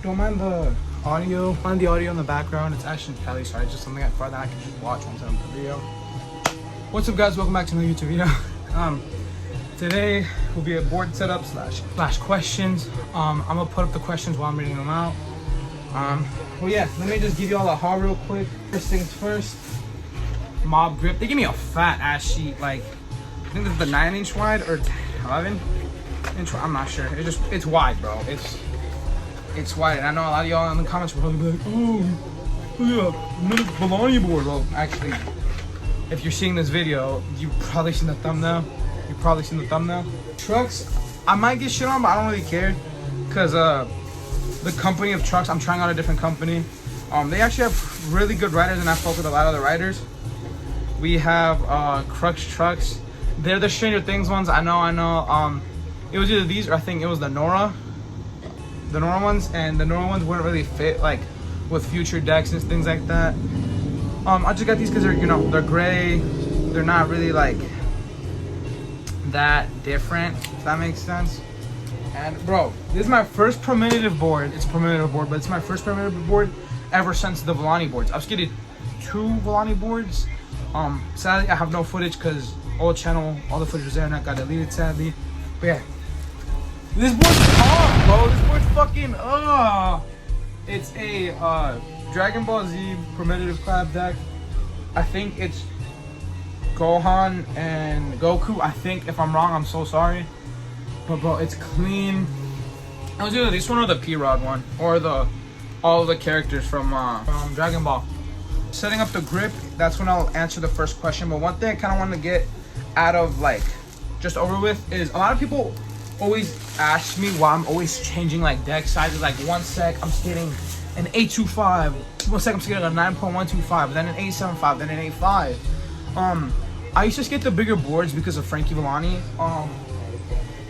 Don't mind the audio. Mind the audio in the background. It's Ashton Kelly. Sorry, it's just something I thought that I could just watch once I'm in the video. What's up, guys? Welcome back to another YouTube video. Today will be a board setup slash questions. I'm gonna put up the questions while I'm reading them out. Well, yeah. Let me just give you all a haul real quick. First things first. Mob grip. They give me a fat ass sheet. Like, I think this is the 9-inch wide or 11-inch. I'm not sure. It's wide, bro. It's wide. And I know a lot of y'all in the comments will probably be like, oh yeah, another Volani board. Well, actually, if you're seeing this video, you've probably seen the thumbnail. Trucks, I might get shit on, but I don't really care, cause the company of trucks, I'm trying out a different company. They actually have really good riders, and I fuck with a lot of the riders. We have Crux Trucks. They're the Stranger Things ones. I know. It was either these or I think it was the Nora ones, and the Nora ones wouldn't really fit like with future decks and things like that. I just got these because they're gray. They're not really like that different, if that makes sense. And bro, this is my first primitive board. It's a primitive board, but it's my first primitive board ever since the Volani boards. I've skated 2 Volani boards. Sadly I have no footage because old channel, all the footage was there and I got deleted sadly. But yeah, this board's tough, bro. This board's fucking it's a Dragon Ball Z primitive crab deck. I think it's Gohan and Goku. I think, if I'm wrong, I'm so sorry. But bro, it's clean. It was either this one or the P-Rod one, or all of the characters from Dragon Ball. Setting up the grip, that's when I'll answer the first question. But one thing I kind of want to get out of, like, just over with is a lot of people always ask me why I'm always changing like deck sizes. Like, one sec I'm skating an 825, one sec I'm skating a 9.125, then an 875, then an 85. I used to skate the bigger boards because of Frankie Volani,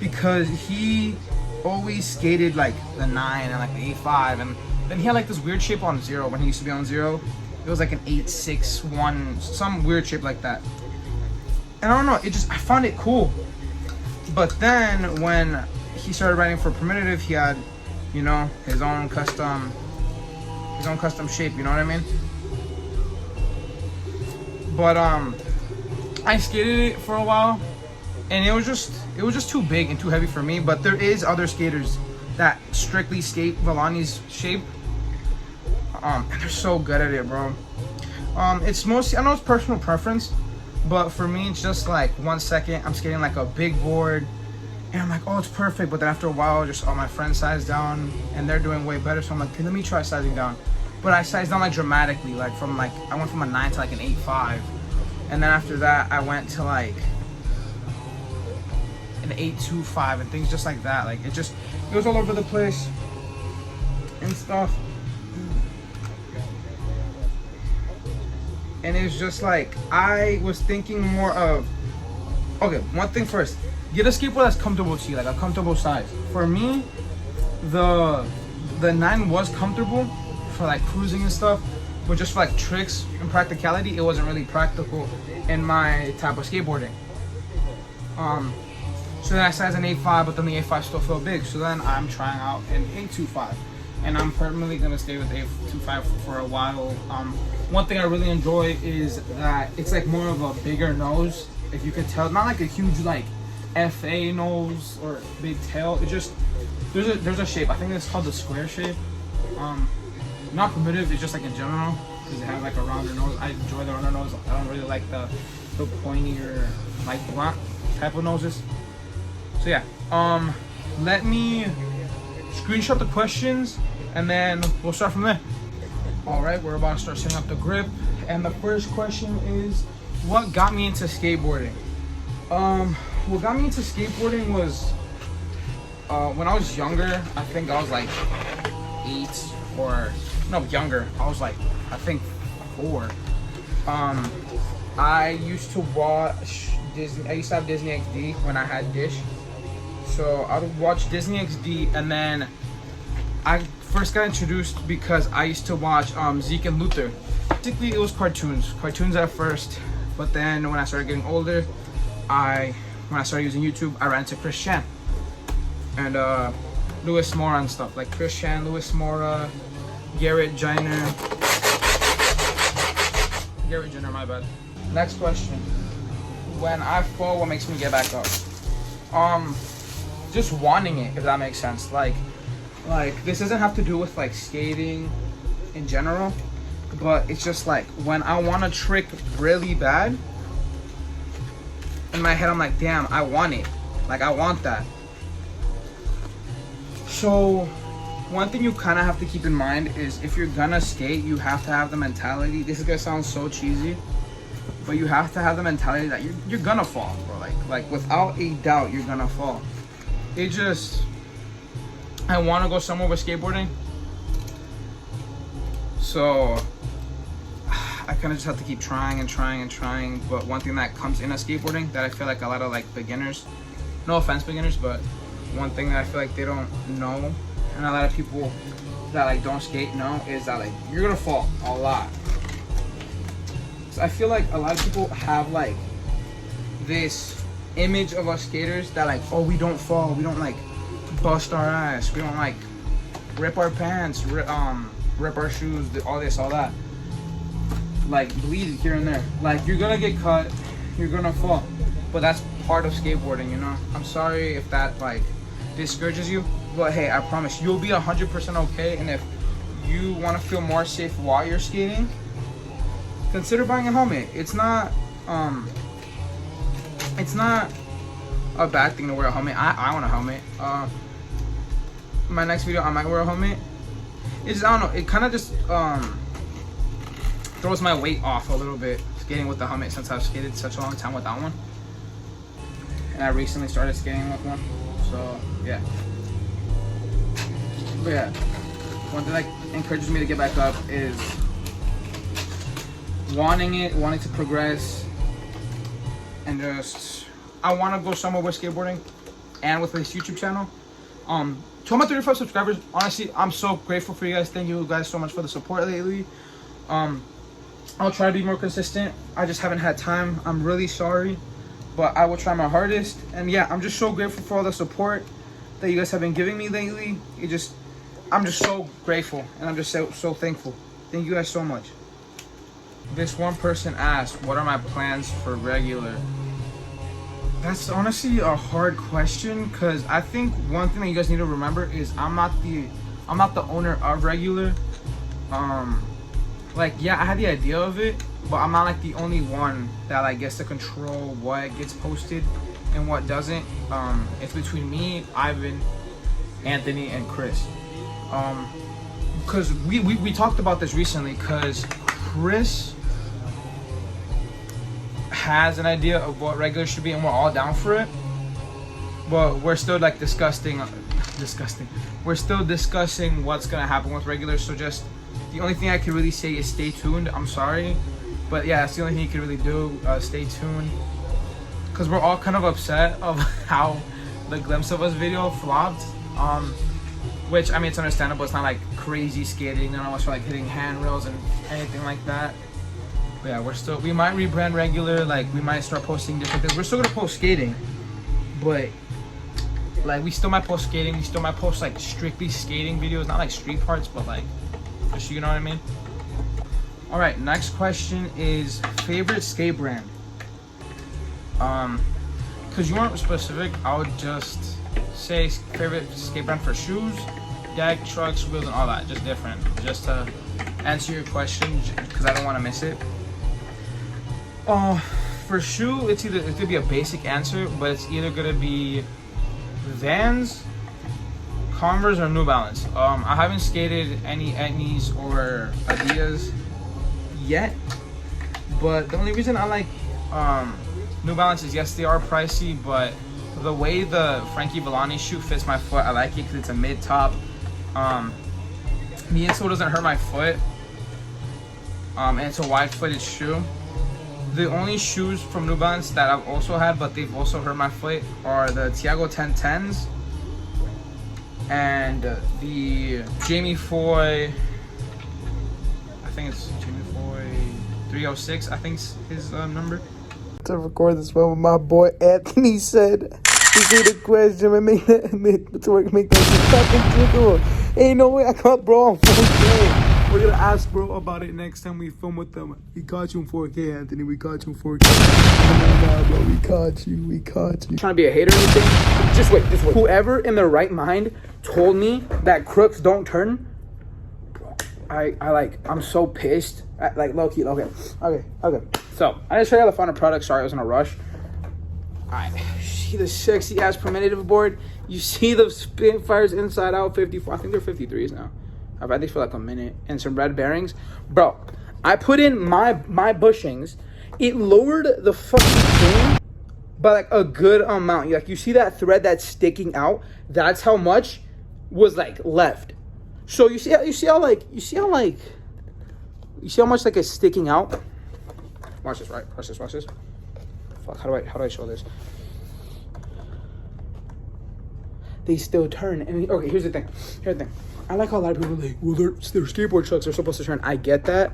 because he always skated like the 9 and like the 8.5, and then he had like this weird shape on zero when he used to be on zero. It was like an 8.61, some weird shape like that. And I don't know, I found it cool. But then when he started riding for primitive, he had, his own custom shape, you know what I mean? But I skated it for a while, and it was just too big and too heavy for me. But there is other skaters that strictly skate Volani's shape, and they're so good at it, bro. It's mostly, I know it's personal preference, but for me it's just like 1 second I'm skating like a big board and I'm like, oh, it's perfect. But then after a while, just all my friends size down and they're doing way better, so I'm like, okay, let me try sizing down. But I sized down like dramatically, like I went from a 9 to like an 8.5, and then after that I went to like an 8.25 and things just like that. Like, it was all over the place and stuff. And it's just like, I was thinking more of, okay, one thing first, get a skateboard that's comfortable to you, like a comfortable size. For me, the 9 was comfortable for like cruising and stuff, but just for like tricks and practicality, it wasn't really practical in my type of skateboarding. So then I sized an 8.5, but then the 8.5 still felt big, so then I'm trying out an 8.25. And I'm permanently gonna stay with 8.25 for a while. One thing I really enjoy is that it's like more of a bigger nose, if you could tell. Not like a huge like FA nose or big tail. It just, there's a shape. I think it's called the square shape. Not primitive. It's just like in general, because it has like a rounder nose. I enjoy the rounder nose. I don't really like the pointier, like blunt type of noses. So yeah. Let me screenshot the questions and then we'll start from there. All right, we're about to start setting up the grip, and the first question is, what got me into skateboarding? What got me into skateboarding was when I was younger. I think I was like 8 or no, younger. I was like, I think 4. I used to watch Disney. I used to have Disney XD when I had Dish. So I would watch Disney XD, and then I first got introduced because I used to watch Zeke and Luther. Basically, it was cartoons at first, but then when I started getting older, when I started using YouTube, I ran into Chris Chan. And Lewis Mora and stuff, like Christian, Lewis Mora, Garrett Jenner, my bad. Next question. When I fall, what makes me get back up? Just wanting it, if that makes sense. Like this doesn't have to do with like skating in general, but it's just like when I want a trick really bad, in my head I'm like, damn, I want it. Like I want that. So one thing you kind of have to keep in mind is if you're gonna skate, you have to have the mentality. This is gonna sound so cheesy, but you have to have the mentality that you're gonna fall, bro. Like without a doubt, you're gonna fall. It just, I want to go somewhere with skateboarding, so I kind of just have to keep trying and trying and trying. But one thing that comes in a skateboarding that I feel like a lot of like beginners, no offense beginners, but one thing that I feel like they don't know, and a lot of people that like don't skate know, is that like you're gonna fall a lot. So I feel like a lot of people have like this image of us skaters that like, oh, we don't fall, we don't like bust our ass, we don't like rip our pants, rip our shoes, all this, all that, like bleed here and there. Like you're gonna get cut, you're gonna fall, but that's part of skateboarding, you know. I'm sorry if that like discourages you, but hey, I promise you'll be 100% okay. And if you want to feel more safe while you're skating, consider buying a helmet. It's not a bad thing to wear a helmet. I want a helmet. My next video I might wear a helmet. It's, I don't know, it kind of just throws my weight off a little bit skating with the helmet, since I've skated such a long time without one, and I recently started skating with one. So yeah, but yeah, one thing that encourages me to get back up is wanting to progress, and just I want to go somewhere with skateboarding and with this YouTube channel. To all my 35 subscribers, honestly, I'm so grateful for you guys. Thank you guys so much for the support lately. I'll try to be more consistent. I just haven't had time. I'm really sorry, but I will try my hardest. And yeah, I'm just so grateful for all the support that you guys have been giving me lately. I'm just so grateful, and I'm just so thankful. Thank you guys so much. This one person asked, what are my plans for regular? That's honestly a hard question, because I think one thing that you guys need to remember is I'm not the owner of regular. Like, yeah, I had the idea of it, but I'm not like the only one that like gets to control what gets posted and what doesn't. It's between me, Ivan, Anthony, and Chris. Because we talked about this recently, because Chris has an idea of what regular should be, and we're all down for it, but we're still like we're still discussing what's gonna happen with regular. So just the only thing I can really say is stay tuned. I'm sorry, but yeah, that's the only thing you can really do. Stay tuned, because we're all kind of upset of how the Glimpse of Us video flopped. Which, I mean, it's understandable. It's not like crazy skating, none of us are like hitting handrails and anything like that. But yeah, we might rebrand regular, like we might start posting different things. We're still gonna post skating, but like we still might post skating, we still might post like strictly skating videos, not like street parts, but like, just, you know what I mean? All right, next question is favorite skate brand. Because you weren't specific, I would just say favorite skate brand for shoes, deck, trucks, wheels, and all that, just different, just to answer your question, because I don't want to miss it. For shoe, it's gonna be a basic answer, but it's either gonna be Vans, Converse, or New Balance. I haven't skated any Etnies or Adidas yet, but the only reason I like New Balance is, yes, they are pricey, but the way the Frankie Villani shoe fits my foot, I like it because it's a mid-top. The insole doesn't hurt my foot, and it's a wide-footed shoe. The only shoes from New Balance that I've also had, but they've also hurt my foot, are the Tiago 1010s and the Jamie Foy. I think it's Jamie Foy 306. I think is his number. To record this one with my boy Anthony said, see the question, man. Make that fucking tickle. Ain't no way I caught bro on 4K. We're gonna ask bro about it next time we film with them. We caught you in 4K, Anthony. We caught you in 4K. Nah, bro. We caught you. We caught you. Trying to be a hater or anything? Just wait. Whoever in their right mind told me that crooks don't turn, I'm so pissed. Like, low key. Okay. So, I just show you how to find a product. Sorry, I was in a rush. Alright. See the sexy ass preventative board? You see the Spitfires inside out 54. I think they're 53s now. I've had these for like a minute. And some red bearings. Bro, I put in my bushings. It lowered the fucking thing by like a good amount. Like, you see that thread that's sticking out? That's how much was like left. So you see how much like it's sticking out? Watch this, right? Watch this. Fuck, how do I show this? They still turn. And okay, here's the thing. I like how a lot of people are like, well, they're skateboard trucks, they're supposed to turn. I get that,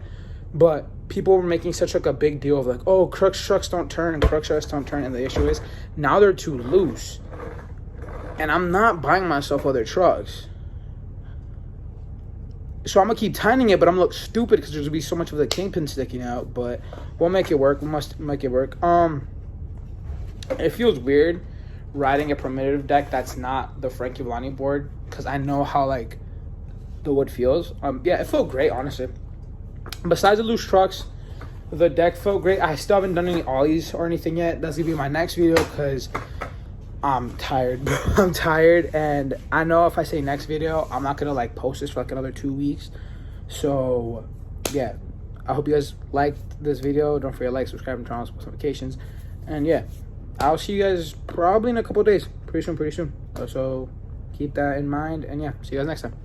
but people were making such like a big deal of like, oh, crooks trucks don't turn and crooks trucks don't turn, and the issue is now they're too loose. And I'm not buying myself other trucks. So I'm gonna keep tightening it, but I'm gonna look stupid because there's gonna be so much of the kingpin sticking out. But we'll make it work. We must make it work. It feels weird riding a primitive deck that's not the Frankie Valani board because I know how like the wood feels. Yeah, it felt great, honestly. Besides the loose trucks, the deck felt great. I still haven't done any ollies or anything yet. That's gonna be my next video because I'm tired. I'm tired, and I know if I say next video, I'm not gonna like post this for like another 2 weeks. So yeah, I hope you guys liked this video. Don't forget to like, subscribe, and turn on post notifications. And yeah, I'll see you guys probably in a couple of days. Pretty soon. So keep that in mind. And yeah, see you guys next time.